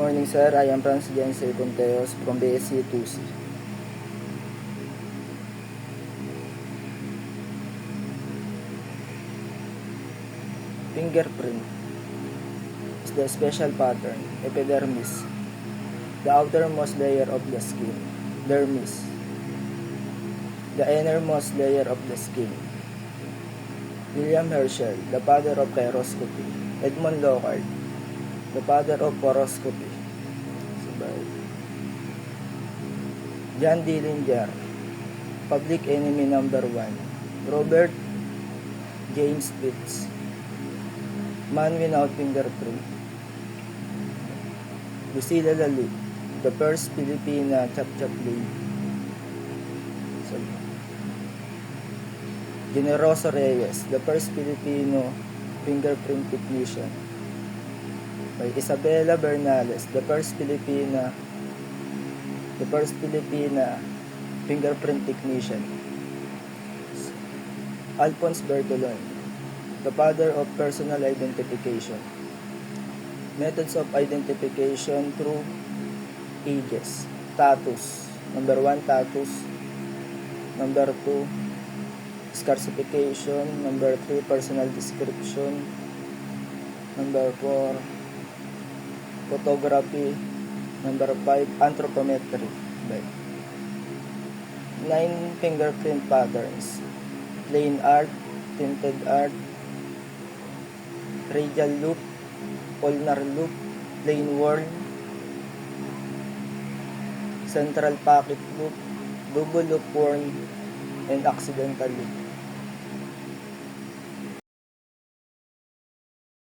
Morning sir, I am Francis Jensen Conteos from BSC 2C. Fingerprint is the special pattern, epidermis, the outermost layer of the skin, dermis, the innermost layer of the skin. William Herschel, the father of chiroscopy. Edmond Locard, the father of poroscopy. John Dillinger, public enemy number 1. Robert James Pitts, man without fingerprint. Lucila Lalu, the first Filipina chap-chap lady. Generoso Reyes, the first Filipino fingerprint technician. By Isabella Bernales, the first Filipina fingerprint technician. Alphonse Bertolon, the father of personal identification. Methods of identification through ages. Tattoos. Number 1, tattoos. Number 2, scarification. Number 3, personal description. Number 4, photography. Number 5, anthropometry. 9 fingerprint patterns. Plain art, tinted art, radial loop, ulnar loop, plain whorl, central pocket loop, double loop whorl, and accidental loop.